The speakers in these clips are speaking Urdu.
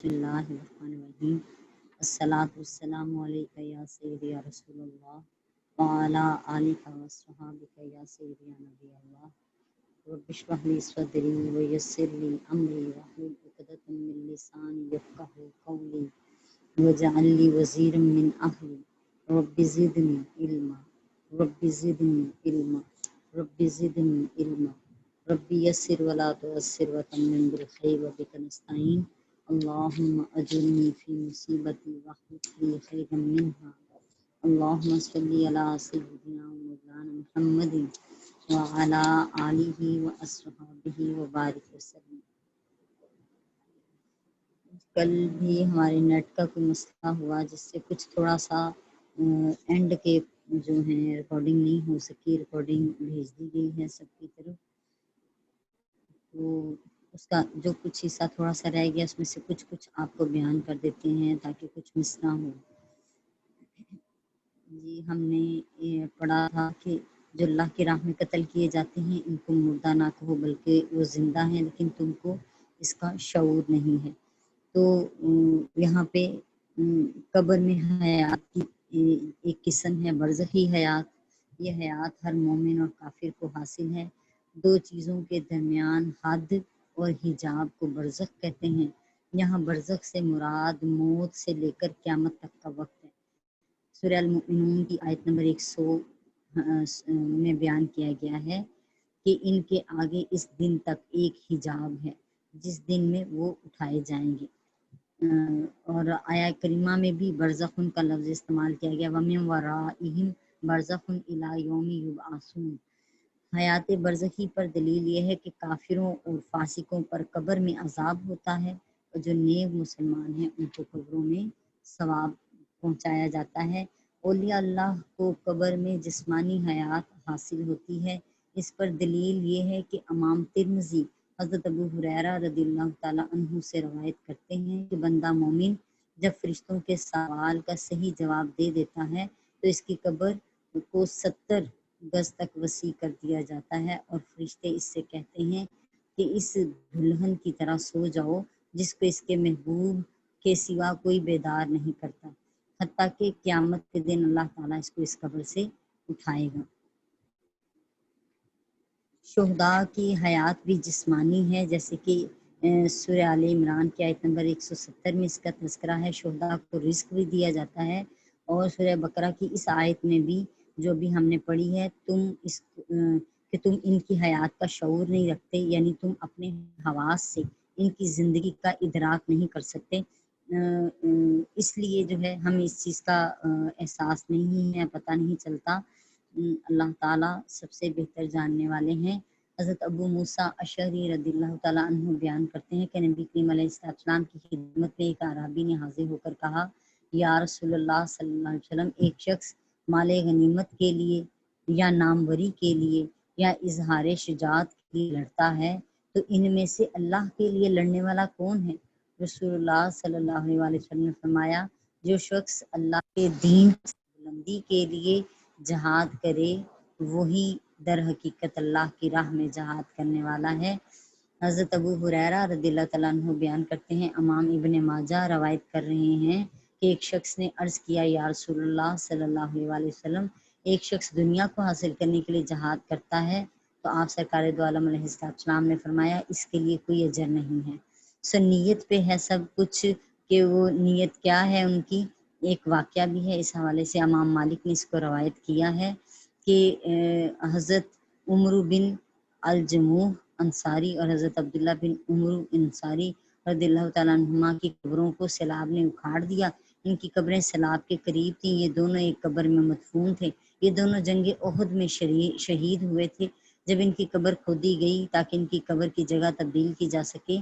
بسم اللہ الرحمن الرحیم الصلاۃ والسلام علیکہ یا سیدی یا رسول اللہ وعلی آلک وصحابک یا سیدی یا نبی اللہ رب اشرح لی صدری ویسر لی امری واحلل عقدۃ من لسانی یفقهوا قولی واجعل لی وزیرا من اہلی رب زدنی علما رب زدنی علما رب زدنی علما رب یسر ولا تعسر وتمم بالخیر وبک نستعین اللہم اجرنی فی مصیبتی واخلف لی خیرا منہا اللہم صلی علی سیدنا و مولانا محمد وعلی آلہ واصحابہ وبارک وسلم۔ کل بھی ہمارے نیٹ کا کوئی مسئلہ ہوا جس سے کچھ تھوڑا سا اینڈ کے جو ہیں ریکارڈنگ نہیں ہو سکی، ریکارڈنگ بھیج دی گئی ہے سب کی طرف، تو اس کا جو کچھ حصہ تھوڑا سا رہ گیا اس میں سے کچھ آپ کو بیان کر دیتے ہیں تاکہ کچھ مس نہ ہو۔ جی ہم نے یہ پڑھا تھا کہ جو اللہ کی راہ میں قتل کیے جاتے ہیں ان کو مردہ نہ کہو بلکہ وہ زندہ ہیں، لیکن تم کو اس کا شعور نہیں ہے۔ تو یہاں پہ قبر میں حیات کی ایک قسم ہے برزخی حیات۔ یہ حیات ہر مومن اور کافر کو حاصل ہے۔ دو چیزوں کے درمیان حد اور حجاب کو برزخ کہتے ہیں۔ یہاں برزخ سے مراد موت سے لے کر قیامت تک کا وقت ہے۔ سورہ المؤمنون کی آیت نمبر 100 میں بیان کیا گیا ہے کہ ان کے آگے اس دن تک ایک حجاب ہے جس دن میں وہ اٹھائے جائیں گے۔ اور آیہ کریمہ میں بھی برزخن کا لفظ استعمال کیا گیا، وَمِن وَرَائِهِمْ بَرْزَخٌ إِلَىٰ يَوْمِ يُبْعَثُونَ۔ حیات برزخی پر دلیل یہ ہے کہ کافروں اور فاسقوں پر قبر میں عذاب ہوتا ہے اور جو نیک مسلمان ہیں ان کو قبروں میں ثواب پہنچایا جاتا ہے۔ اولیاء اللہ کو قبر میں جسمانی حیات حاصل ہوتی ہے۔ اس پر دلیل یہ ہے کہ امام ترمذی حضرت ابو ہریرہ رضی اللہ تعالیٰ عنہ سے روایت کرتے ہیں کہ بندہ مومن جب فرشتوں کے سوال کا صحیح جواب دے دیتا ہے تو اس کی قبر کو 70 گز تک وسیع کر دیا جاتا ہے اور فرشتے اس سے کہتے ہیں کہ اس دلہن کی طرح سو جاؤ جس کو اس کے محبوب کے سوا کوئی بیدار نہیں کرتا، حتیٰ کہ قیامت کے دن اللہ تعالیٰ اس کو اس قبر سے اٹھائے گا۔ شہداء کی حیات بھی جسمانی ہے، جیسے کہ سورہ آل عمران کی آیت نمبر 170 میں اس کا تذکرہ ہے۔ شہداء کو رزق بھی دیا جاتا ہے، اور سورہ بقرہ کی اس آیت میں بھی جو بھی ہم نے پڑھی ہے کہ تم ان کی حیات کا شعور نہیں رکھتے، یعنی تم اپنے حواس سے ان کی زندگی کا ادراک نہیں کر سکتے، اس لیے جو ہے ہمیں اس چیز کا احساس نہیں ہے، پتہ نہیں چلتا۔ اللہ تعالیٰ سب سے بہتر جاننے والے ہیں۔ حضرت ابو موسیٰ اشعری رضی اللہ تعالیٰ عنہ بیان کرتے ہیں کہ نبی کریم علیہ السلام کی خدمت میں ایک اعرابی نے حاضر ہو کر کہا، یا رسول اللہ صلی اللہ علیہ وسلم، ایک شخص مال غنیمت کے لیے یا ناموری کے لیے یا اظہار شجاعت کے لیے لڑتا ہے تو ان میں سے اللہ کے لیے لڑنے والا کون ہے؟ رسول اللہ صلی اللہ علیہ وسلم نے فرمایا، جو شخص اللہ کے دین کی بلندی کے لیے جہاد کرے وہی در حقیقت اللہ کی راہ میں جہاد کرنے والا ہے۔ حضرت ابو ہریرہ رضی اللہ تعالیٰ عنہ بیان کرتے ہیں، امام ابن ماجہ روایت کر رہے ہیں کہ ایک شخص نے عرض کیا، یا رسول اللہ صلی اللہ علیہ وسلم، ایک شخص دنیا کو حاصل کرنے کے لیے جہاد کرتا ہے تو آپ سرکار دو عالم علیہ السلام نے فرمایا، اس کے لیے کوئی اجر نہیں ہے۔ نیت پہ ہے سب کچھ کہ وہ نیت کیا ہے ان کی۔ ایک واقعہ بھی ہے اس حوالے سے، امام مالک نے اس کو روایت کیا ہے کہ حضرت عمر بن الجموح انصاری اور حضرت عبداللہ بن عمر انصاری رضی اللہ تعالیٰ عنہما کی قبروں کو سیلاب نے اکھاڑ دیا۔ ان کی قبریں سیلاب کے قریب تھیں، یہ دونوں ایک قبر میں مدفون تھے۔ یہ دونوں جنگ احد میں شہید ہوئے تھے۔ جب ان کی قبر کھودی گئی تاکہ ان کی قبر کی جگہ تبدیل کی جا سکے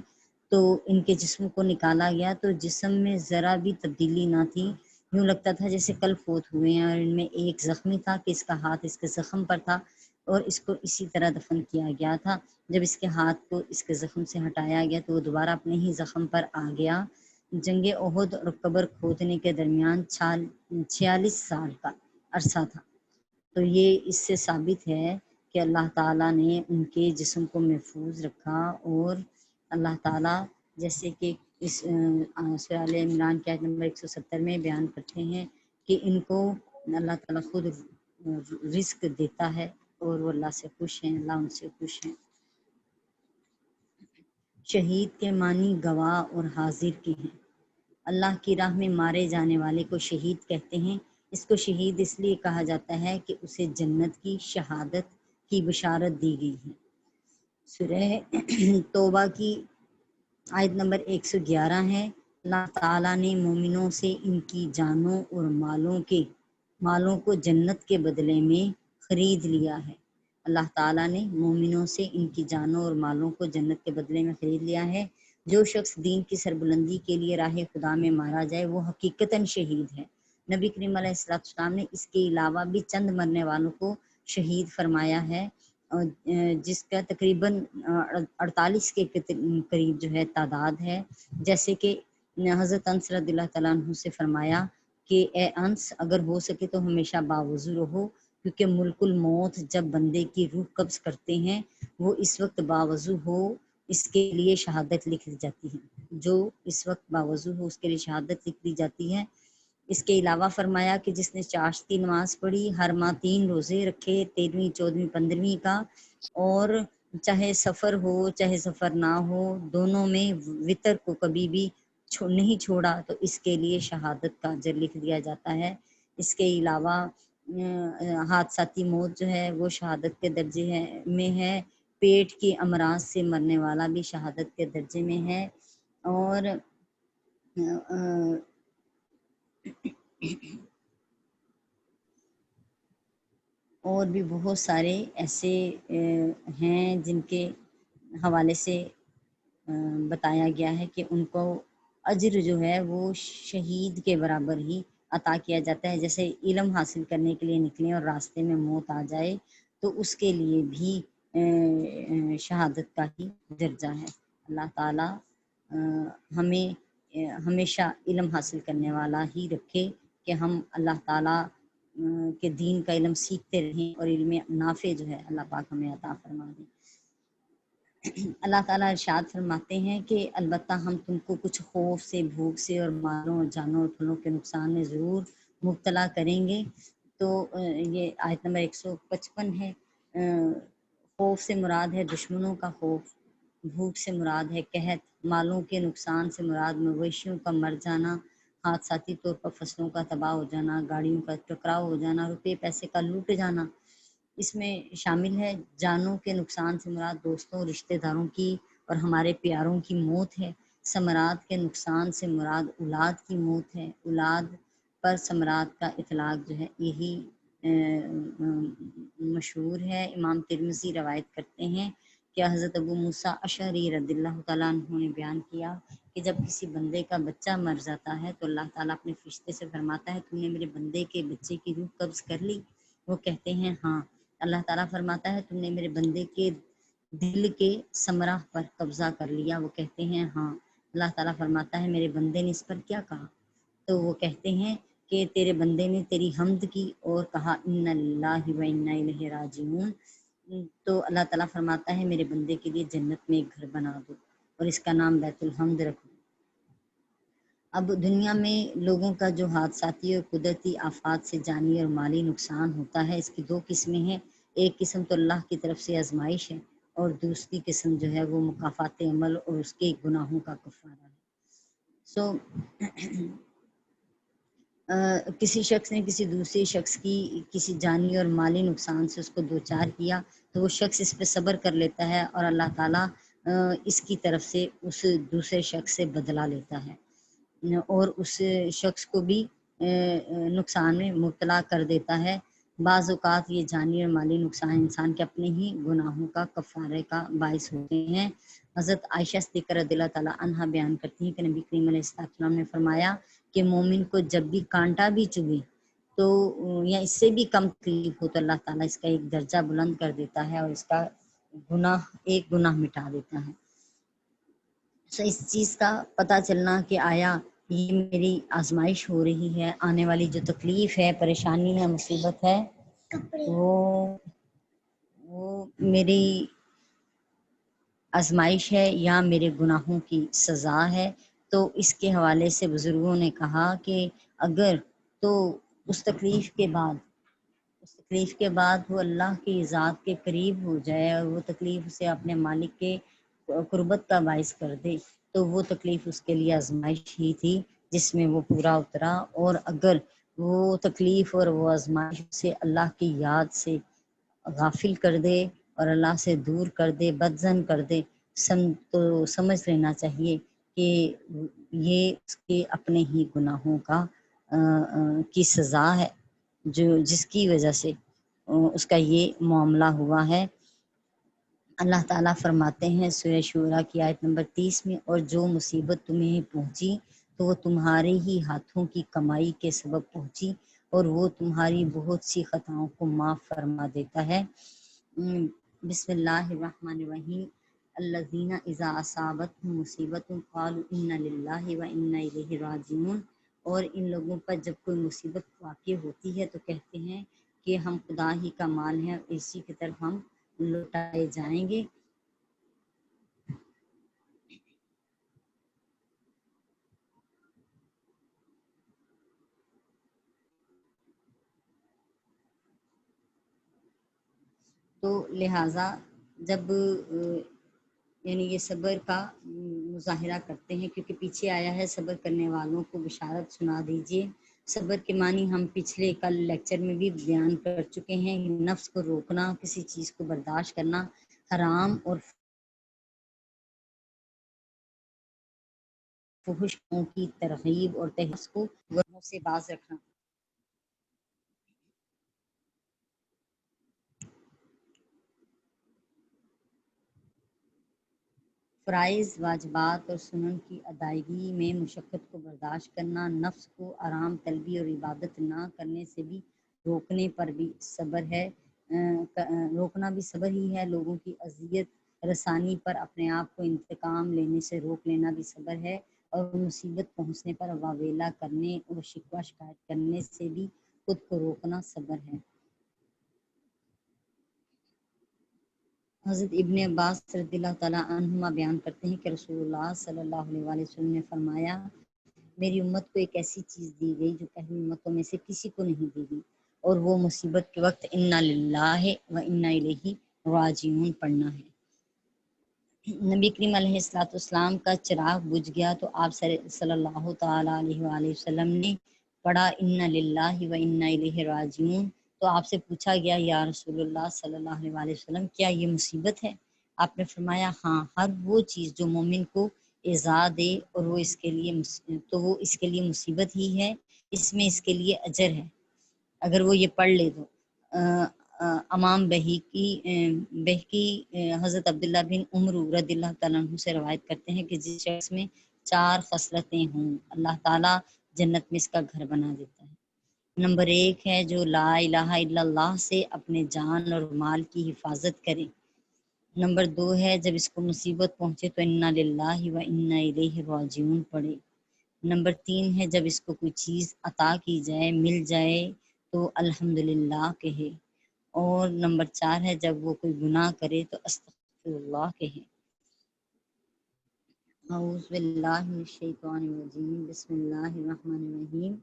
تو ان کے جسم کو نکالا گیا تو جسم میں ذرا بھی تبدیلی نہ تھی، یوں لگتا تھا جیسے کل فوت ہوئے ہیں، اور ان میں ایک زخمی تھا کہ اس کا ہاتھ اس کے زخم پر تھا اور اس کو اسی طرح دفن کیا گیا تھا۔ جب اس کے ہاتھ کو اس کے زخم سے ہٹایا گیا تو وہ دوبارہ اپنے ہی زخم پر آ گیا۔ جنگ احد اور قبر کھودنے کے درمیان 46 سال کا عرصہ تھا۔ تو یہ اس سے ثابت ہے کہ اللہ تعالیٰ نے ان کے جسم کو محفوظ رکھا، اور اللہ تعالیٰ جیسے کہ اس سورہ آل عمران کی آیت نمبر 170 میں بیان کرتے ہیں کہ ان کو اللہ تعالیٰ خود رزق دیتا ہے اور وہ اللہ سے خوش ہیں، اللہ ان سے خوش ہیں۔ شہید کے معنی گواہ اور حاضر کے ہیں۔ اللہ کی راہ میں مارے جانے والے کو شہید کہتے ہیں۔ اس کو شہید اس لیے کہا جاتا ہے کہ اسے جنت کی شہادت کی بشارت دی گئی ہے۔ سورہ توبہ کی آیت نمبر 111 ہے، اللہ تعالیٰ نے مومنوں سے ان کی جانوں اور مالوں کو جنت کے بدلے میں خرید لیا ہے۔ اللہ تعالیٰ نے مومنوں سے ان کی جانوں اور مالوں کو جنت کے بدلے میں خرید لیا ہے۔ جو شخص دین کی سربلندی کے لیے راہ خدا میں مارا جائے وہ حقیقتاً شہید ہے۔ نبی کریم علیہ السلام نے اس کے علاوہ بھی چند مرنے والوں کو شہید فرمایا ہے، جس کا تقریباً 48 کے قریب جو ہے تعداد ہے۔ جیسے کہ حضرت انس رضی اللہ تعالیٰ عنہ سے فرمایا کہ اے انس، اگر ہو سکے تو ہمیشہ باوضو رہو، کیونکہ ملک الموت جب بندے کی روح قبض کرتے ہیں وہ اس وقت باوضو ہو اس کے لیے شہادت لکھ دی جاتی ہے، جو اس وقت باوضو ہو اس کے لیے شہادت لکھ دی جاتی ہے۔ اس کے علاوہ فرمایا کہ جس نے چاشتی نماز پڑھی، ہر ماہ 3 روزے رکھے، 13ویں 14ویں 15ویں کا، اور چاہے سفر ہو چاہے سفر نہ ہو، دونوں میں وطر کو کبھی بھی نہیں چھوڑا تو اس کے لیے شہادت کا اجر لکھ دیا جاتا ہے۔ اس کے علاوہ حادثاتی موت جو ہے وہ شہادت کے درجے میں ہے۔ پیٹ کی امراض سے مرنے والا بھی شہادت کے درجے میں ہے۔ اور بھی بہت سارے ایسے ہیں جن کے حوالے سے بتایا گیا ہے کہ ان کو اجر جو ہے وہ شہید کے برابر ہی عطا کیا جاتا ہے۔ جیسے علم حاصل کرنے کے لیے نکلیں اور راستے میں موت آ جائے تو اس کے لیے بھی شہادت کا ہی درجہ ہے۔ اللہ تعالیٰ ہمیں ہمیشہ علم حاصل کرنے والا ہی رکھے کہ ہم اللہ تعالیٰ کے دین کا علم سیکھتے رہیں اور علم نافع جو ہے اللہ پاک ہمیں عطا فرما دیں۔ اللہ تعالیٰ ارشاد فرماتے ہیں کہ البتہ ہم تم کو کچھ خوف سے، بھوک سے اور مالوں اور جانوں اور پھلوں کے نقصان میں ضرور مبتلا کریں گے۔ تو یہ آیت نمبر 155 ہے۔ خوف سے مراد ہے دشمنوں کا خوف، بھوک سے مراد ہے قحط، مالوں کے نقصان سے مراد مویشیوں کا مر جانا، حادثاتی طور پر فصلوں کا تباہ ہو جانا، گاڑیوں کا ٹکراؤ ہو جانا، روپے پیسے کا لوٹ جانا۔ اس میں شامل ہے جانوں کے نقصان سے مراد دوستوں، رشتہ داروں کی اور ہمارے پیاروں کی موت ہے۔ ثمرات کے نقصان سے مراد اولاد کی موت ہے۔ اولاد پر ثمرات کا اطلاق جو ہے یہی مشہور ہے۔ امام ترمذی روایت کرتے ہیں کہ حضرت ابو موسیٰ اشعری رضی اللہ تعالیٰ عنہ نے بیان کیا کہ جب کسی بندے کا بچہ مر جاتا ہے تو اللہ تعالیٰ اپنے فرشتے سے فرماتا ہے تم نے میرے بندے کے بچے کی روح قبض کر لی؟ وہ کہتے ہیں ہاں۔ اللہ تعالیٰ فرماتا ہے تم نے میرے بندے کے دل کے ثمرہ پر قبضہ کر لیا؟ وہ کہتے ہیں ہاں۔ اللہ تعالیٰ فرماتا ہے میرے بندے نے اس پر کیا کہا؟ تو وہ کہتے ہیں کہ تیرے بندے نے تیری حمد کی اور کہا انا للہ و انا الیہ راجعون۔ تو اللہ تعالیٰ فرماتا ہے میرے بندے کے لیے جنت میں ایک گھر بنا دو اور اس کا نام بیت الحمد رکھو۔ اب دنیا میں لوگوں کا جو حادثاتی اور قدرتی آفات سے جانی اور مالی نقصان ہوتا ہے اس کی 2 قسمیں ہیں۔ ایک قسم تو اللہ کی طرف سے آزمائش ہے اور دوسری قسم جو ہے وہ مکافات عمل اور اس کے گناہوں کا کفارہ ہے۔ کسی شخص نے کسی دوسرے شخص کی کسی جانی اور مالی نقصان سے اس کو دوچار کیا تو وہ شخص اس پہ صبر کر لیتا ہے اور اللہ تعالیٰ اس کی طرف سے اس دوسرے شخص سے بدلہ لیتا ہے اور اس شخص کو بھی نقصان میں مبتلا کر دیتا ہے۔ بعض اوقات یہ جانی اور مالی نقصان انسان کے اپنے ہی گناہوں کا کفارے کا باعث ہوتے ہیں۔ حضرت عائشہ صدیقہ رضی اللہ تعالیٰ عنہا بیان کرتی ہیں کہ نبی کریم علیہ السلام نے فرمایا کہ مومن کو جب بھی کانٹا بھی چبھے تو یا اس سے بھی کم تکلیف ہو تو اللہ تعالیٰ اس کا ایک درجہ بلند کر دیتا ہے اور اس کا ایک گناہ مٹا دیتا ہے۔ اس چیز کا پتہ چلنا کہ آیا یہ میری آزمائش ہو رہی ہے، آنے والی جو تکلیف ہے، پریشانی ہے، مصیبت ہے، وہ میری آزمائش ہے یا میرے گناہوں کی سزا ہے۔ تو اس کے حوالے سے بزرگوں نے کہا کہ اگر تو اس تکلیف کے بعد وہ اللہ کی ذات کے قریب ہو جائے اور وہ تکلیف اسے اپنے مالک کے قربت کا باعث کر دے تو وہ تکلیف اس کے لیے آزمائش ہی تھی جس میں وہ پورا اترا، اور اگر وہ تکلیف اور وہ آزمائش سے اللہ کی یاد سے غافل کر دے اور اللہ سے دور کر دے، بدظن کر دے، تو سمجھ لینا چاہیے کہ یہ اس کے اپنے ہی گناہوں کا کی سزا ہے، جس کی وجہ سے اس کا یہ معاملہ ہوا ہے۔ اللہ تعالیٰ فرماتے ہیں سورہ شورا کی آیت نمبر 30 میں، اور جو مصیبت تمہیں پہنچی تو وہ تمہارے ہی ہاتھوں کی کمائی کے سبب پہنچی، اور وہ تمہاری بہت سی خطاؤں کو معاف فرما دیتا ہے۔ بسم اللہ الرحمن الرحیم۔ الذین اذا اصابتهم مصیبت قالوا انا للہ وانا الیہ راجعون، اور ان لوگوں پر جب کوئی مصیبت واقع ہوتی ہے تو کہتے ہیں کہ ہم خدا ہی کا مال ہیں اور اسی کی طرف ہم لوٹائے جائیں گے۔ تو لہٰذا جب یعنی یہ صبر کا مظاہرہ کرتے ہیں، کیونکہ پیچھے آیا ہے صبر کرنے والوں کو بشارت سنا دیجیے۔ صبر کے معنی ہم پچھلے کل لیکچر میں بھی بیان کر چکے ہیں، نفس کو روکنا، کسی چیز کو برداشت کرنا، حرام اور فحش کی ترغیب اور تحس کو گناہوں سے باز رکھنا۔ فرائض، واجبات اور سنن کی ادائیگی میں مشقت کو برداشت کرنا، نفس کو آرام طلبی اور عبادت نہ کرنے سے بھی روکنے پر بھی صبر ہے، روکنا بھی صبر ہی ہے۔ لوگوں کی اذیت رسانی پر اپنے آپ کو انتقام لینے سے روک لینا بھی صبر ہے، اور مصیبت پہنچنے پر واویلا کرنے اور شکوہ شکایت کرنے سے بھی خود کو روکنا صبر ہے۔ حضرت ابن عباس رضی اللہ تعالیٰ عنہما بیان کرتے ہیں کہ رسول اللہ صلی اللہ علیہ وسلم نے فرمایا، میری امت کو ایک ایسی چیز دی گئی جو پہلی امتوں میں سے کسی کو نہیں دی گئی، اور وہ مصیبت کے وقت انا للہ و انا الیہ راجعون پڑھنا ہے۔ نبی کریم علیہ الصلوۃ والسلام کا چراغ بجھ گیا تو آپ صلی اللہ تعالیٰ علیہ وآلہ وسلم نے پڑھا انا للہ و انا الیہ راجعون، تو آپ سے پوچھا گیا یا رسول اللہ صلی اللہ علیہ وآلہ وسلم کیا یہ مصیبت ہے؟ آپ نے فرمایا ہاں، ہر وہ چیز جو مومن کو ایذا دے اور وہ اس کے لیے تو وہ اس کے لیے مصیبت ہی ہے، اس میں اس کے لیے اجر ہے اگر وہ یہ پڑھ لے تو۔ امام بہقی حضرت عبداللہ بن عمر رضی اللہ تعالیٰ عنہ سے روایت کرتے ہیں کہ جس شخص میں 4 خصلتیں ہوں اللہ تعالیٰ جنت میں اس کا گھر بنا دیتا ہے۔ نمبر 1 ہے جو لا الہ الا اللہ سے اپنے جان اور مال کی حفاظت کرے۔ نمبر 2 ہے جب اس کو مصیبت پہنچے تو انا للہ و انا الیہ راجعون پڑھے۔ نمبر 3 ہے جب اس کو کوئی چیز عطا کی جائے، مل جائے تو الحمدللہ کہے، اور نمبر 4 ہے جب وہ کوئی گناہ کرے تو استغفر اللہ کہے۔ اعوذ باللہ من الشیطان الرجیم، بسم اللہ الرحمن الرحیم۔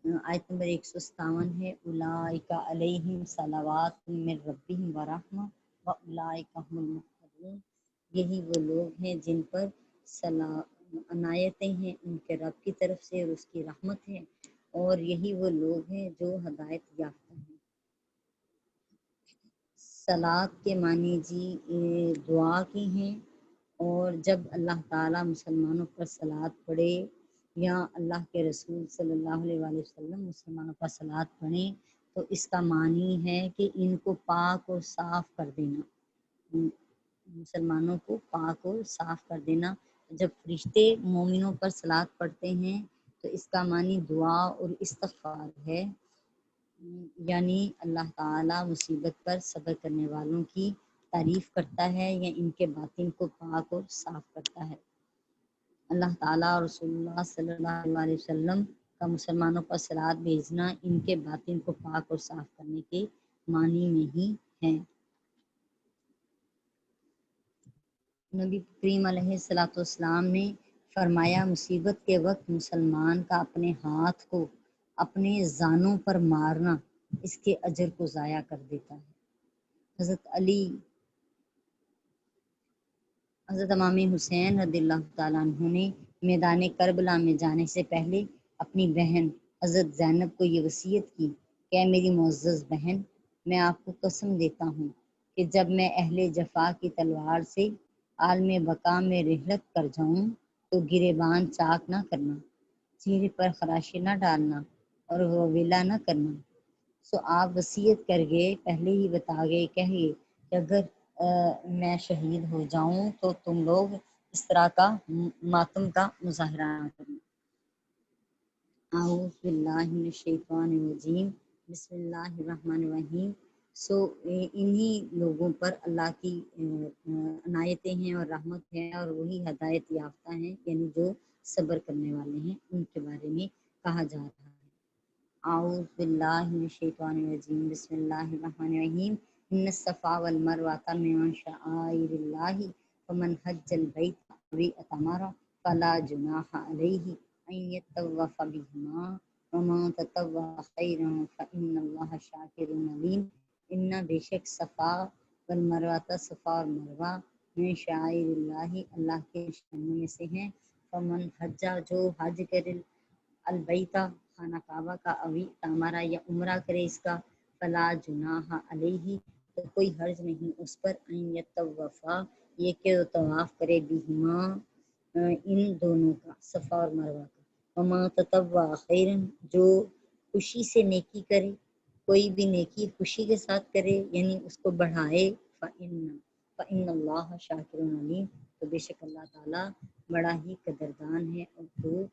آیت نمبر 157 ہے اولئک علیہم صلوات من ربہم ورحمہ واولئک هم المہتدون، یہی وہ لوگ ہیں جن پر عنایتیں ہیں ان کے رب کی طرف سے اور اس کی رحمت ہے، اور یہی وہ لوگ ہیں جو ہدایت یافتہ ہیں۔ صلات کے معنی جی دعا کی ہیں، اور جب اللہ تعالیٰ مسلمانوں پر صلات پڑھے یا اللہ کے رسول صلی اللہ علیہ وآلہ وسلم مسلمانوں پر صلات پڑھیں تو اس کا معنی ہے کہ ان کو پاک اور صاف کر دینا، مسلمانوں کو پاک اور صاف کر دینا۔ جب فرشتے مومنوں پر صلات پڑھتے ہیں تو اس کا معنی دعا اور استغفار ہے، یعنی اللہ تعالیٰ مصیبت پر صبر کرنے والوں کی تعریف کرتا ہے یا ان کے باطن کو پاک اور صاف کرتا ہے۔ اللہ تعالیٰ اور رسول اللہ صلی اللہ علیہ وسلم کا مسلمانوں پر صلات بھیجنا ان کے باطن کو پاک اور صاف کرنے کے معنی میں ہی ہے۔ نبی کریم علیہ الصلوۃ والسلام نے فرمایا مصیبت کے وقت مسلمان کا اپنے ہاتھ کو اپنے زانوں پر مارنا اس کے اجر کو ضائع کر دیتا ہے۔ حضرت امام حسین رضی اللہ تعالیٰ عنہ نے میدان کربلا میں جانے سے پہلے اپنی بہن حضرت زینب کو یہ وصیت کی کہ اے میری معزز بہن، میں آپ کو قسم دیتا ہوں کہ جب میں اہل جفا کی تلوار سے عالم بقا میں رحلت کر جاؤں تو گریبان چاک نہ کرنا، چہرے پر خراشی نہ ڈالنا اور ویلا نہ کرنا۔ سو آپ وصیت کر گئے، پہلے ہی بتا گئے، کہہ گئے کہ اگر میں شہید ہو جاؤں تو تم لوگ اس طرح کا ماتم کا مظاہرہ نہ کرنا۔ اعوذ باللہ من الشیطان الرجیم، بسم اللہ الرحمن الرحیم۔ سو انہی لوگوں پر اللہ کی عنایتیں ہیں اور رحمت ہے، اور وہی ہدایت یافتہ ہیں، یعنی جو صبر کرنے والے ہیں، ان کے بارے میں کہا جا رہا ہے۔ اعوذ باللہ من الشیطان الرجیم، بسم اللہ الرحمن الرحیم۔ ان الصفا والمروۃ من شعائر اللہ فمن حج البیت او اعتمر فلا جناح علیہ ان یطوف بہما ومن تطوع خیرا فان اللہ شاکر علیم۔ ان بے شک صفا والمروۃ، صفا اور مروہ، من شعائر اللہ، اللہ کے نشانوں میں سے ہیں۔ فمن حجہ، جو حج کرے، البیتا، خانہ کعبہ کا، اوی تامارا، یا عمرہ کرے اس کا، فلا جناح علیہ، تو کوئی حرج نہیں اس پر، ان یطوفا، یہ کہ وہ طواف کرے، بہما، ان دونوں کا، صفا اور مروہ کا۔ وما تطوع خیرا، جو خوشی سے نیکی کرے، کوئی بھی نیکی خوشی کے ساتھ کرے، یعنی اس کو بڑھائے، فإن اللہ شاکر علیم، تو بے شک اللہ تعالیٰ بڑا ہی قدردان ہے اور خوب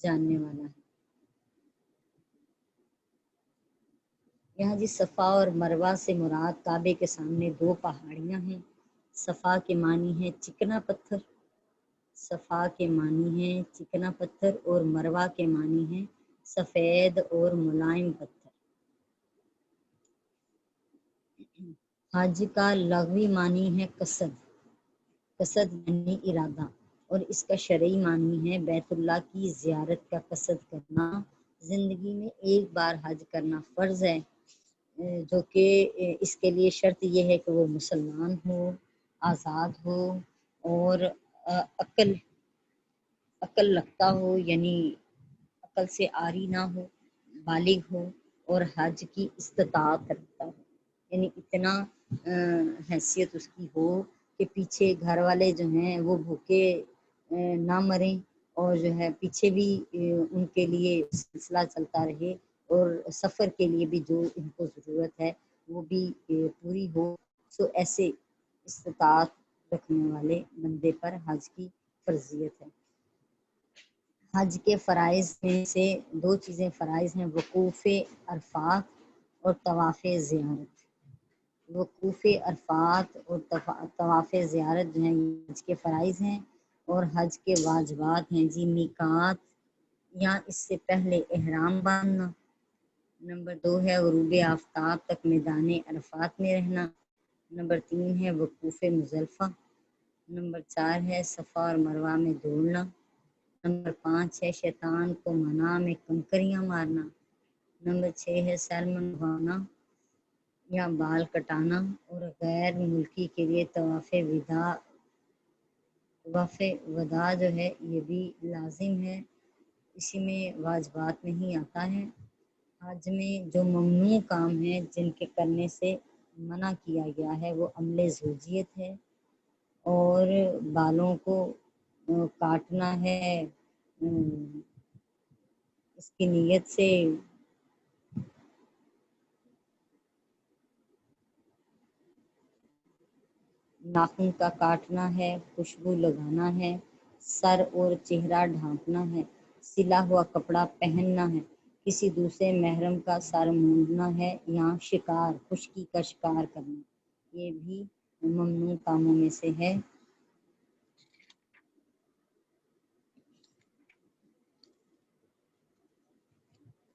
جاننے والا ہے۔ یہاں جی صفا اور مروہ سے مراد کعبے کے سامنے دو پہاڑیاں ہیں۔ صفا کے معنی ہے چکنا پتھر، صفا کے معنی ہے چکنا پتھر، اور مروہ کے معنی ہے سفید اور ملائم پتھر۔ حج کا لغوی معنی ہے قصد، قصد یعنی ارادہ، اور اس کا شرعی معنی ہے بیت اللہ کی زیارت کا قصد کرنا۔ زندگی میں ایک بار حج کرنا فرض ہے، جو کہ اس کے لیے شرط یہ ہے کہ وہ مسلمان ہو، آزاد ہو، اور عقل رکھتا ہو، یعنی عقل سے عاری نہ ہو، بالغ ہو، اور حج کی استطاعت رکھتا ہو، یعنی اتنا حیثیت اس کی ہو کہ پیچھے گھر والے جو ہیں وہ بھوکے نہ مریں، اور جو ہے پیچھے بھی ان کے لیے سلسلہ چلتا رہے، اور سفر کے لیے بھی جو ان کو ضرورت ہے وہ بھی پوری ہو۔ سو ایسے استطاعت رکھنے والے بندے پر حج کی فرضیت ہے۔ حج کے فرائض میں سے دو چیزیں فرائض ہیں، وقوف عرفات اور طواف زیارت۔ وقوف عرفات اور طواف زیارت جو ہیں یہ حج کے فرائض ہیں، اور حج کے واجبات ہیں جی میقات، یا اس سے پہلے احرام باندھنا۔ نمبر 2 ہے غروب آفتاب تک میدان عرفات میں رہنا۔ نمبر 3 ہے وقوف مزدلفہ۔ نمبر 4 ہے صفا اور مروہ میں دوڑنا۔ نمبر 5 ہے شیطان کو منع میں کنکریاں مارنا۔ نمبر 6 ہے سر منڈوانا یا بال کٹانا، اور غیر ملکی کے لیے طواف وداع جو ہے یہ بھی لازم ہے، اسی میں واجبات نہیں آتا ہے۔ حج میں جو ممنوع کام ہیں جن کے کرنے سے منع کیا گیا ہے وہ عمل زوجیت ہے، اور بالوں کو کاٹنا ہے اس کی نیت سے، ناخن کا کاٹنا ہے، خوشبو لگانا ہے، سر اور چہرہ ڈھانپنا ہے، سلا ہوا کپڑا پہننا ہے، کسی دوسرے محرم کا سر مونڈنا ہے، یا شکار، خشکی کا شکار کرنا، یہ بھی ممنوع کاموں میں سے ہے۔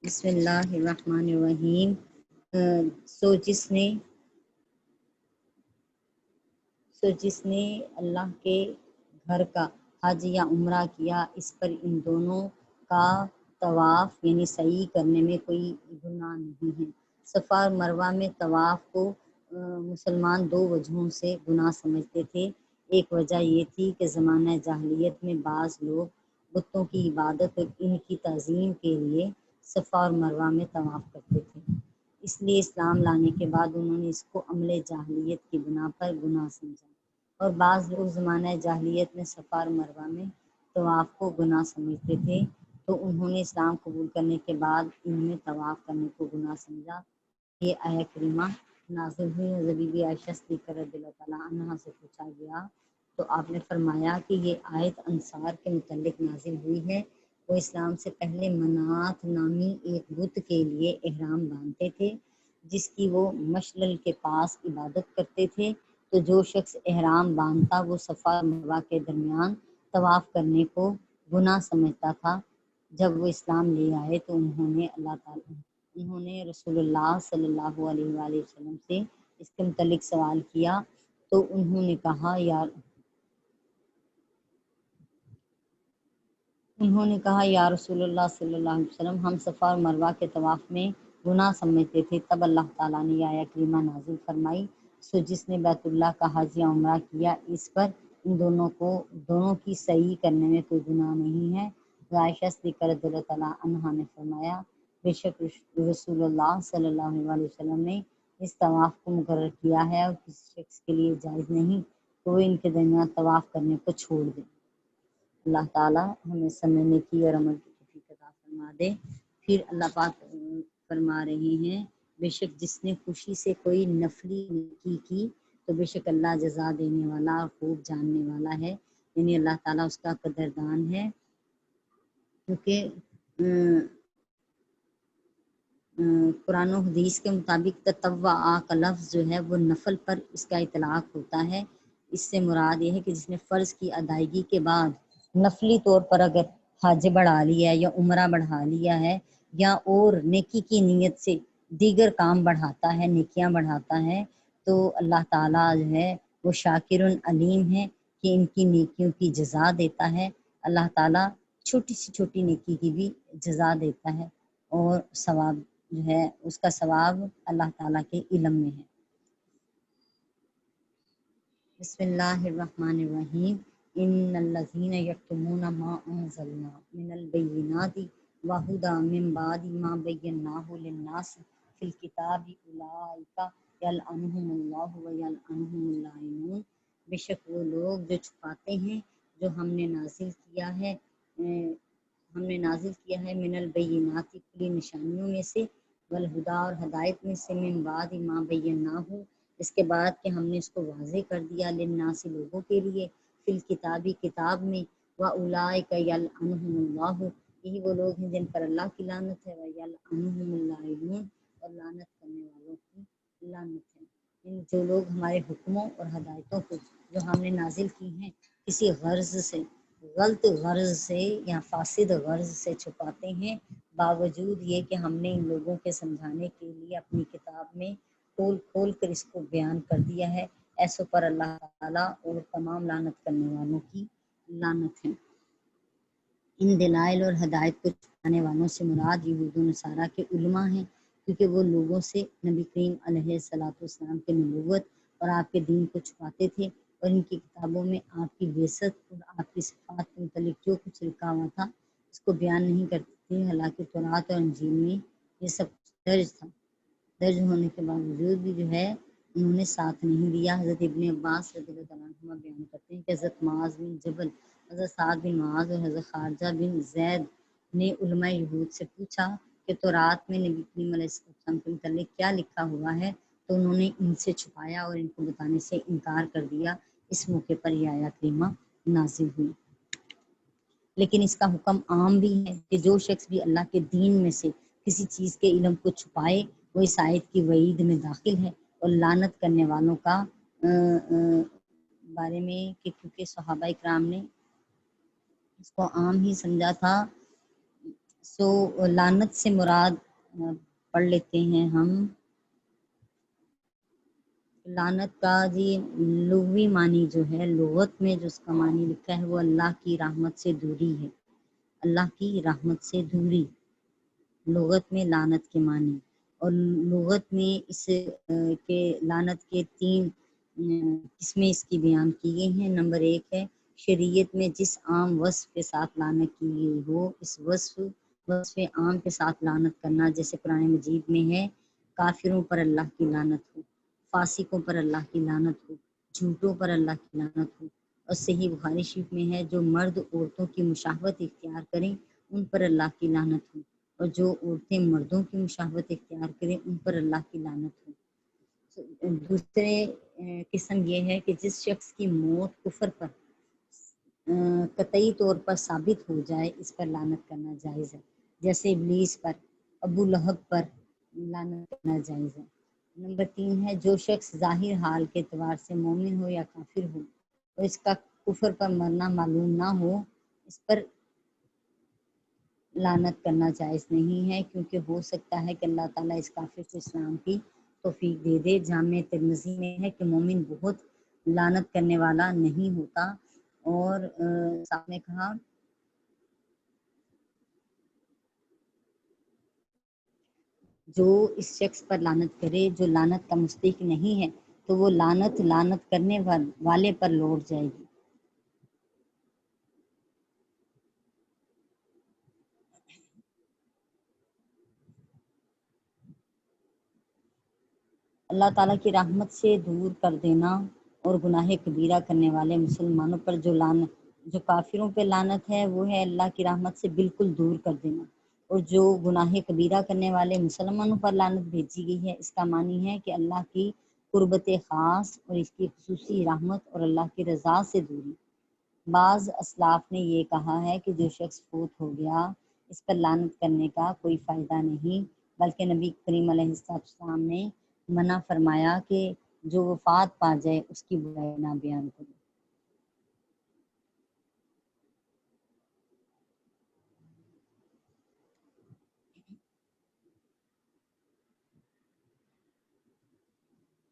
بسم اللہ الرحمن الرحیم۔ سو جس نے اللہ کے گھر کا حج یا عمرہ کیا، اس پر ان دونوں کا طواف یعنی سعی کرنے میں کوئی گناہ نہیں ہے۔ صفا اور مروہ میں طواف کو مسلمان دو وجہوں سے گناہ سمجھتے تھے۔ ایک وجہ یہ تھی کہ زمانہ جاہلیت میں بعض لوگ بتوں کی عبادت اور ان کی تعظیم کے لیے صفا اور مروہ میں طواف کرتے تھے، اس لیے اسلام لانے کے بعد انہوں نے اس کو عمل جاہلیت کی بنا پر گناہ سمجھا، اور بعض لوگ زمانہ جاہلیت میں صفا اور مروہ میں طواف کو گناہ سمجھتے تھے، تو انہوں نے اسلام قبول کرنے کے بعد ان میں طواف کرنے کو گناہ سمجھا۔ یہ آیت کریمہ نازل ہوئی اور بی بی عائشہ صدیقہ رضی اللہ تعالیٰ عنہا سے پوچھا گیا تو آپ نے فرمایا کہ یہ آیت انصار کے متعلق نازل ہوئی ہے۔ وہ اسلام سے پہلے منات نامی ایک بت کے لیے احرام باندھتے تھے جس کی وہ مشلل کے پاس عبادت کرتے تھے، تو جو شخص احرام باندھتا وہ صفا اور مروہ کے درمیان طواف کرنے کو گناہ سمجھتا تھا۔ جب وہ اسلام لے آئے تو انہوں نے رسول اللہ صلی اللہ علیہ وآلہ وسلم سے اس کے متعلق سوال کیا تو انہوں نے کہا یا رسول اللہ صلی اللہ علیہ وسلم، ہم صفا اور مروہ کے طواف میں گناہ سمجھتے تھے۔ تب اللہ تعالیٰ نے یہ آیت کریمہ نازل فرمائی، سو جس نے بیت اللہ کا حج یا عمرہ کیا اس پر ان دونوں کی سعی کرنے میں کوئی گناہ نہیں ہے۔ عائشہ صدیقہ رضی اللہ تعالیٰ عنہا نے فرمایا، بے شک رسول اللہ صلی اللہ علیہ وسلم نے اس طواف کو مقرر کیا ہے اور کسی شخص کے لیے جائز نہیں تو وہ ان کے درمیان طواف کرنے کو چھوڑ دے۔ اللہ تعالیٰ ہمیں سمجھنے کی اور عمل کی توفیق عطا فرما دے۔ پھر اللہ پاک فرما رہے ہیں، بے شک جس نے خوشی سے کوئی نفلی نیکی کی تو بے شک اللہ جزا دینے والا اور خوب جاننے والا ہے، یعنی اللہ تعالیٰ اس کا قدردان ہے، کیونکہ قرآن و حدیث کے مطابق تطوع کا لفظ جو ہے وہ نفل پر اس کا اطلاق ہوتا ہے۔ اس سے مراد یہ ہے کہ جس نے فرض کی ادائیگی کے بعد نفلی طور پر اگر حج بڑھا لیا ہے یا عمرہ بڑھا لیا ہے یا اور نیکی کی نیت سے دیگر کام بڑھاتا ہے، نیکیاں بڑھاتا ہے، تو اللہ تعالیٰ جو ہے وہ شاکر علیم ہے کہ ان کی نیکیوں کی جزا دیتا ہے۔ اللہ تعالیٰ چھوٹی سی چھوٹی نیکی کی بھی جزا دیتا ہے اور ثواب جو ہے اس کا ثواب اللہ تعالیٰ کے علم میں ہے۔ بسم اللہ الرحمن الرحیم، ان الذین یکتمون ما انزلنا من البینات وہدی من بعد ما بیناہ للناس فی الکتاب اولئک یلعنہم اللہ ویلعنہم اللائنون، بے شک وہ لوگ جو چھپاتے ہیں جو ہم نے نازل کیا ہے من البینات کلی نشانیوں میں سے، والہدا اور ہدایت میں سے، من بعد ما بیناہ اس کے بعد کہ ہم نے اس کو واضح کر دیا، للناس لوگوں کے لیے، فی الکتابی کتاب میں، واولئک یلعنہم اللہ یہی وہ لوگ ہیں جن پر اللہ کی لعنت ہے، ویلعنہم اللائنون اور لعنت کرنے والوں کی لعنت ہے۔ ان جو لوگ ہمارے حکموں اور ہدایتوں کو جو ہم نے نازل کی ہیں کسی غرض سے، غلط غرض سے یا فاسد غرض سے چھپاتے ہیں، باوجود یہ کہ ہم نے ان لوگوں کے سمجھانے کے لیے اپنی کتاب میں کھول کھول کر اس کو بیان کر دیا ہے، ایسوں پر اللہ تعالیٰ اور تمام لعنت کرنے والوں کی لعنت ہے۔ ان دلائل اور ہدایت کو چھپانے والوں سے مراد یہود و نصارہ کے علماء ہیں، کیونکہ وہ لوگوں سے نبی کریم علیہ الصلوۃ والسلام کے نبوت اور آپ کے دین کو چھپاتے تھے، اور ان کی کتابوں میں آپ کی بعثت اور آپ کی صفات کے متعلق جو کچھ لکھا ہوا تھا اس کو بیان نہیں کرتے تھے، حالانکہ تورات اور انجیل میں یہ سب درج تھا۔ درج ہونے کے باوجود بھی جو ہے انہوں نے ساتھ نہیں دیا۔ حضرت ابن عباس رضی اللہ عنہ بیان کرتے ہیں کہ حضرت معاذ بن جبل، حضرت سعد بن معاذ اور حضرت خارجہ بن زید نے علماء یہود سے پوچھا کہ تورات میں نبی کریم علیہ السلام کے متعلق کیا لکھا ہوا ہے، تو انہوں نے ان سے چھپایا اور ان کو بتانے سے انکار کر دیا۔ اس موقع پر یہ آیت کریمہ نازل ہوئی۔ لیکن اس کا حکم عام بھی ہے کہ جو شخص بھی اللہ کے دین میں سے کسی چیز کے علم کو چھپائے وہ اس آیت کی وعید میں داخل ہے، اور لعنت کرنے والوں کا بارے میں کہ کیونکہ صحابہ اکرام نے اس کو عام ہی سمجھا تھا، سو لعنت سے مراد پڑھ لیتے ہیں ہم لعنت کا جی لغوی معنی جو ہے، لغت میں جو اس کا معنی لکھا ہے وہ اللہ کی رحمت سے دوری ہے، اللہ کی رحمت سے دوری لغت میں لعنت کے معنی۔ اور لغت میں اس کے لعنت کے تین قسمیں اس کی بیان کی گئی ہیں۔ نمبر 1 ہے شریعت میں جس عام وصف کے ساتھ لعنت کی گئی ہو، اس وصف عام کے ساتھ لعنت کرنا، جیسے قرآن مجید میں ہے کافروں پر اللہ کی لعنت ہو، فاسقوں پر اللہ کی لعنت ہو، جھوٹوں پر اللہ کی لعنت ہو۔ اور صحیح بخاری شریف میں ہے جو مرد عورتوں کی مشاہوت اختیار کریں ان پر اللہ کی لعنت ہو، اور جو عورتیں مردوں کی مشاہوت اختیار کریں ان پر اللہ کی لعنت ہو۔ دوسرے قسم یہ ہے کہ جس شخص کی موت کفر پر قطعی طور پر ثابت ہو جائے اس پر لعنت کرنا جائز ہے، جیسے ابلیس پر، ابو لہب پر لعنت کرنا جائز ہے۔ نمبر 3 ہے جو شخص ظاہر حال کے اعتبار سے مومن ہو یا کافر ہو اور اس کا کفر پر مرنا معلوم نہ ہو، اس پر لعنت کرنا جائز نہیں ہے، کیونکہ ہو سکتا ہے کہ اللہ تعالیٰ اس کافر کو اسلام کی توفیق دے دے۔ جامع ترمذی میں ہے کہ مومن بہت لعنت کرنے والا نہیں ہوتا۔ اور صاحب نے کہا جو اس شخص پر لعنت کرے جو لعنت کا مستحق نہیں ہے تو وہ لعنت کرنے والے پر لوٹ جائے گی۔ اللہ تعالیٰ کی رحمت سے دور کر دینا اور گناہ کبیرہ کرنے والے مسلمانوں پر جو کافروں پہ لعنت ہے وہ ہے اللہ کی رحمت سے بالکل دور کر دینا، اور جو گناہ کبیرہ کرنے والے مسلمانوں پر لعنت بھیجی گئی ہے اس کا معنی ہے کہ اللہ کی قربت خاص اور اس کی خصوصی رحمت اور اللہ کی رضا سے دوری۔ بعض اسلاف نے یہ کہا ہے کہ جو شخص فوت ہو گیا اس پر لعنت کرنے کا کوئی فائدہ نہیں، بلکہ نبی کریم علیہ السلام نے منع فرمایا کہ جو وفات پا جائے اس کی برائی نہ بیان کرو۔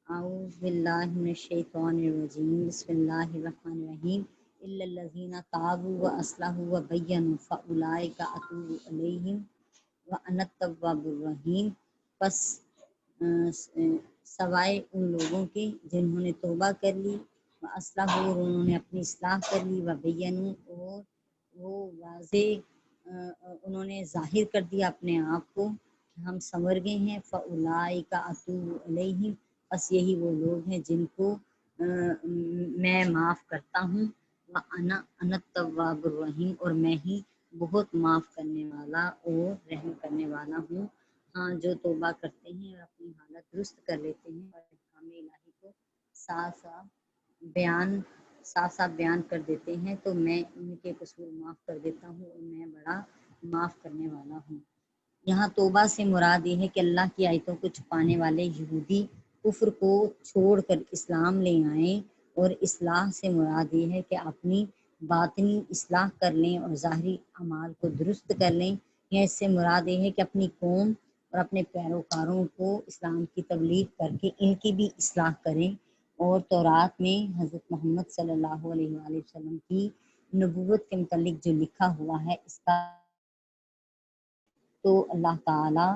اعوذ باللہ من الشیطان الرجیم، بسم اللہ الرحمن الرحیم، الا الذین تابوا واصلحوا وبینوا فاولئک اتوب علیہم وانا التواب الرحیم۔ پس سوائے ان لوگوں کے جنہوں نے توبہ کر لی، واصلحوا اور انہوں نے اپنی اصلاح کر لی، وبینوا اور وہ واضح انہوں نے ظاہر کر دیا اپنے آپ کو کہ ہم سنور گئے ہیں، فاولئک اتوب علیہم، بس یہی وہ لوگ ہیں جن کو میں معاف کرتا ہوں، وَأَنَا التَّوَّابُ الرَّحِيمُ اور میں ہی بہت معاف کرنے والا اور رحم کرنے والا ہوں۔ ہاں جو توبہ کرتے ہیں اور اپنی حالت درست کر لیتے ہیں اور احکام الہی کو صاف صاف بیان کر دیتے ہیں تو میں ان کے قصور معاف کر دیتا ہوں اور میں بڑا معاف کرنے والا ہوں۔ یہاں توبہ سے مراد یہ ہے کہ اللہ کی آیتوں کو چھپانے والے یہودی کفر کو چھوڑ کر اسلام لے آئیں، اور اصلاح سے مراد یہ ہے کہ اپنی باطنی اصلاح کر لیں اور ظاہری اعمال کو درست کر لیں، یا اس سے مراد یہ ہے کہ اپنی قوم اور اپنے پیروکاروں کو اسلام کی تبلیغ کر کے ان کی بھی اصلاح کریں۔ اور تورات میں حضرت محمد صلی اللہ علیہ وآلہ وسلم کی نبوت کے متعلق جو لکھا ہوا ہے اس کا تو اللہ تعالیٰ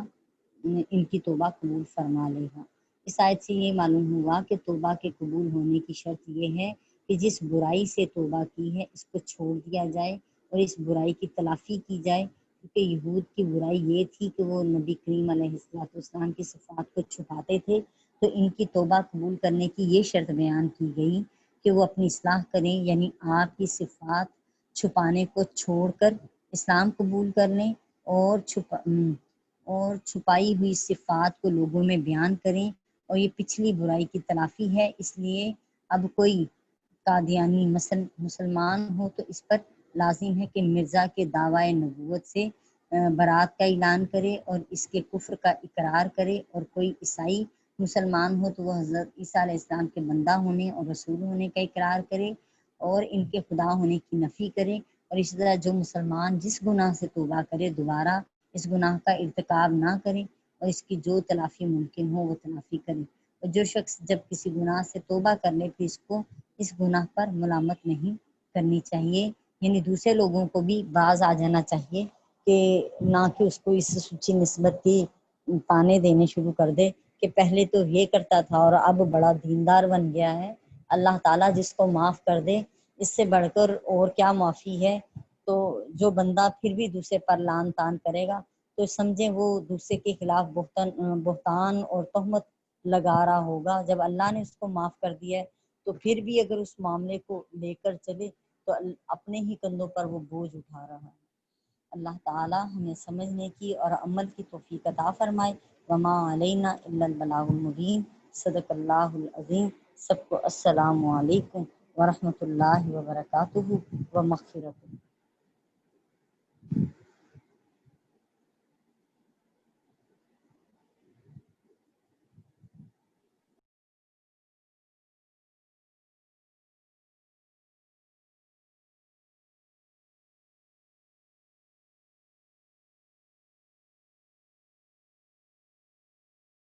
ان کی توبہ قبول فرما لے گا۔ اس آیت سے یہ معلوم ہوا کہ توبہ کے قبول ہونے کی شرط یہ ہے کہ جس برائی سے توبہ کی ہے اس کو چھوڑ دیا جائے اور اس برائی کی تلافی کی جائے، کیونکہ یہود کی برائی یہ تھی کہ وہ نبی کریم علیہ السلام کی صفات کو چھپاتے تھے، تو ان کی توبہ قبول کرنے کی یہ شرط بیان کی گئی کہ وہ اپنی اصلاح کریں، یعنی آپ کی صفات چھپانے کو چھوڑ کر اسلام قبول کر لیں اور چھپائی ہوئی صفات کو لوگوں میں بیان کریں، اور یہ پچھلی برائی کی تلافی ہے۔ اس لیے اب کوئی قادیانی مسلمان ہو تو اس پر لازم ہے کہ مرزا کے دعوی نبوت سے برات کا اعلان کرے اور اس کے کفر کا اقرار کرے، اور کوئی عیسائی مسلمان ہو تو وہ حضرت عیسیٰ علیہ السلام کے بندہ ہونے اور رسول ہونے کا اقرار کرے اور ان کے خدا ہونے کی نفی کرے۔ اور اسی طرح جو مسلمان جس گناہ سے توبہ کرے دوبارہ اس گناہ کا ارتکاب نہ کرے اور اس کی جو تلافی ممکن ہو وہ تلافی کرے۔ جو شخص جب کسی گناہ سے توبہ کر لے پھر اس گناہ پر ملامت نہیں کرنی چاہیے، یعنی دوسرے لوگوں کو بھی باز آ جانا چاہیے کہ نہ کہ اس کو اس سچی نسبت کی تانے دینے شروع کر دے کہ پہلے تو یہ کرتا تھا اور اب بڑا دیندار بن گیا ہے۔ اللہ تعالیٰ جس کو معاف کر دے اس سے بڑھ کر اور کیا معافی ہے۔ تو جو بندہ پھر بھی دوسرے پر لعن طعن کرے گا تو سمجھیں وہ دوسرے کے خلاف بہتان اور تہمت لگا رہا ہوگا۔ جب اللہ نے اس کو معاف کر دیا ہے تو پھر بھی اگر اس معاملے کو لے کر چلے تو اپنے ہی کندھوں پر وہ بوجھ اٹھا رہا ہے۔ اللہ تعالی ہمیں سمجھنے کی اور عمل کی توفیق عطا فرمائے۔ وما علینا الا البلاغ المبین۔ صدق اللہ العظیم۔ سب کو السلام علیکم ورحمۃ اللہ وبرکاتہ و مغفرت۔